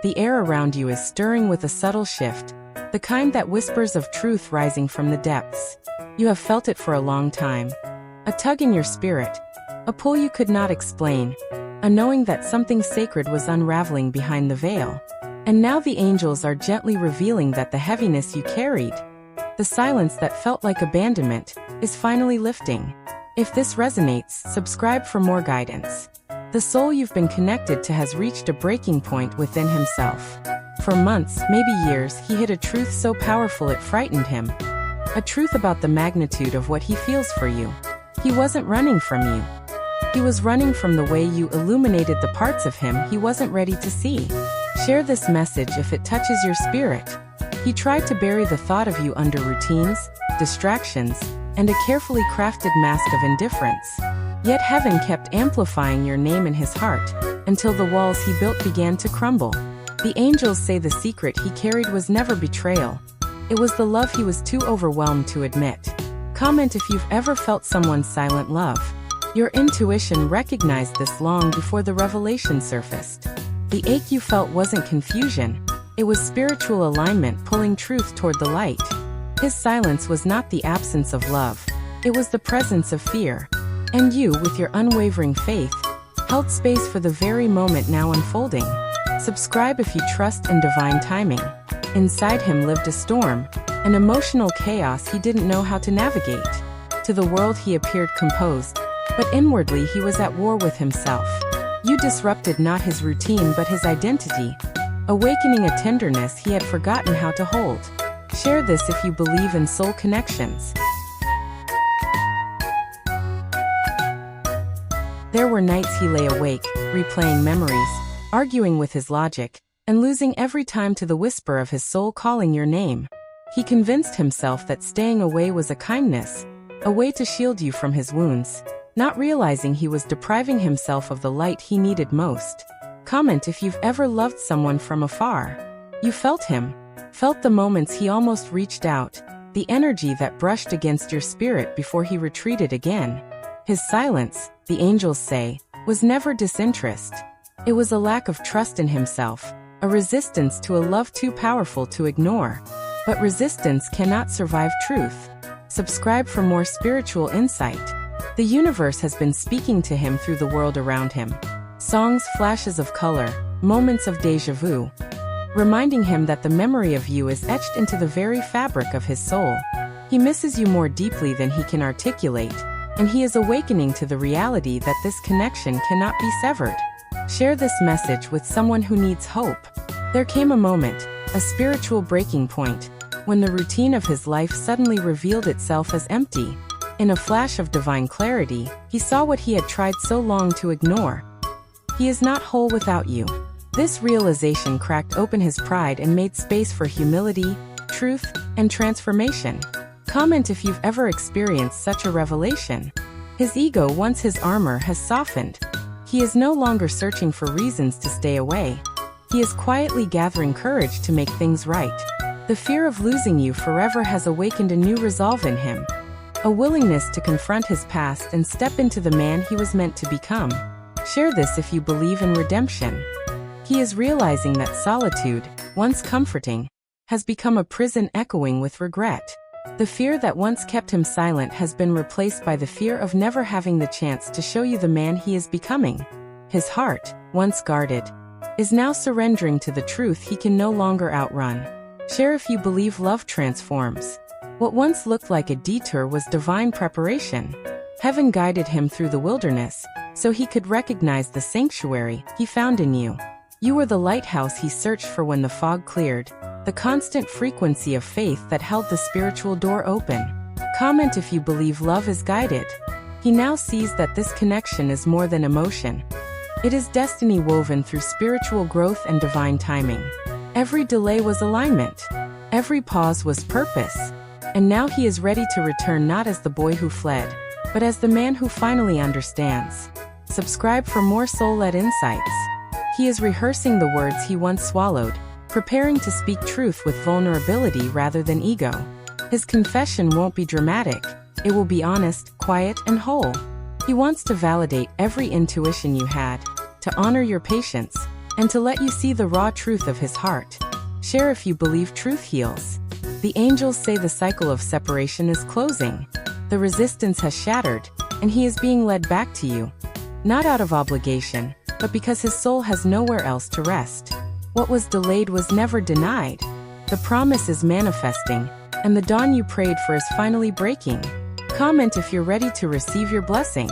The air around you is stirring with a subtle shift, the kind that whispers of truth rising from the depths. You have felt it for a long time. A tug in your spirit, a pull you could not explain, a knowing that something sacred was unraveling behind the veil. And now the angels are gently revealing that the heaviness you carried, the silence that felt like abandonment, is finally lifting. If this resonates, subscribe for more guidance. The soul you've been connected to has reached a breaking point within himself. For months, maybe years, he hid a truth so powerful it frightened him. A truth about the magnitude of what he feels for you. He wasn't running from you. He was running from the way you illuminated the parts of him he wasn't ready to see. Share this message if it touches your spirit. He tried to bury the thought of you under routines, distractions, and a carefully crafted mask of indifference. Yet heaven kept amplifying your name in his heart, until the walls he built began to crumble. The angels say the secret he carried was never betrayal. It was the love he was too overwhelmed to admit. Comment if you've ever felt someone's silent love. Your intuition recognized this long before the revelation surfaced. The ache you felt wasn't confusion. It was spiritual alignment pulling truth toward the light. His silence was not the absence of love. It was the presence of fear. And you, with your unwavering faith, held space for the very moment now unfolding. Subscribe if you trust in divine timing. Inside him lived a storm, an emotional chaos he didn't know how to navigate. To the world he appeared composed, but inwardly he was at war with himself. You disrupted not his routine but his identity, awakening a tenderness he had forgotten how to hold. Share this if you believe in soul connections. There were nights he lay awake, replaying memories, arguing with his logic, and losing every time to the whisper of his soul calling your name. He convinced himself that staying away was a kindness, a way to shield you from his wounds, not realizing he was depriving himself of the light he needed most. Comment if you've ever loved someone from afar. You felt him, felt the moments he almost reached out, the energy that brushed against your spirit before he retreated again. His silence, the angels say, was never disinterest. It was a lack of trust in himself, a resistance to a love too powerful to ignore. But resistance cannot survive truth. Subscribe for more spiritual insight. The universe has been speaking to him through the world around him. Songs, flashes of color, moments of déjà vu, reminding him that the memory of you is etched into the very fabric of his soul. He misses you more deeply than he can articulate, and he is awakening to the reality that this connection cannot be severed. Share this message with someone who needs hope. There came a moment, a spiritual breaking point, when the routine of his life suddenly revealed itself as empty. In a flash of divine clarity, he saw what he had tried so long to ignore. He is not whole without you. This realization cracked open his pride and made space for humility, truth, and transformation. Comment if you've ever experienced such a revelation. His ego, once his armor, has softened. He is no longer searching for reasons to stay away. He is quietly gathering courage to make things right. The fear of losing you forever has awakened a new resolve in him. A willingness to confront his past and step into the man he was meant to become. Share this if you believe in redemption. He is realizing that solitude, once comforting, has become a prison echoing with regret. The fear that once kept him silent has been replaced by the fear of never having the chance to show you the man he is becoming. His heart, once guarded, is now surrendering to the truth he can no longer outrun. Share if you believe love transforms. What once looked like a detour was divine preparation. Heaven guided him through the wilderness, so he could recognize the sanctuary he found in you. You were the lighthouse he searched for when the fog cleared, the constant frequency of faith that held the spiritual door open. Comment if you believe love is guided. He now sees that this connection is more than emotion. It is destiny woven through spiritual growth and divine timing. Every delay was alignment. Every pause was purpose. And now he is ready to return not as the boy who fled, but as the man who finally understands. Subscribe for more soul-led insights. He is rehearsing the words he once swallowed, preparing to speak truth with vulnerability rather than ego. His confession won't be dramatic. It will be honest, quiet, and whole. He wants to validate every intuition you had, to honor your patience, and to let you see the raw truth of his heart. Share if you believe truth heals. The angels say the cycle of separation is closing. The resistance has shattered, and he is being led back to you. Not out of obligation, but because his soul has nowhere else to rest. What was delayed was never denied. The promise is manifesting, and the dawn you prayed for is finally breaking. Comment if you're ready to receive your blessing.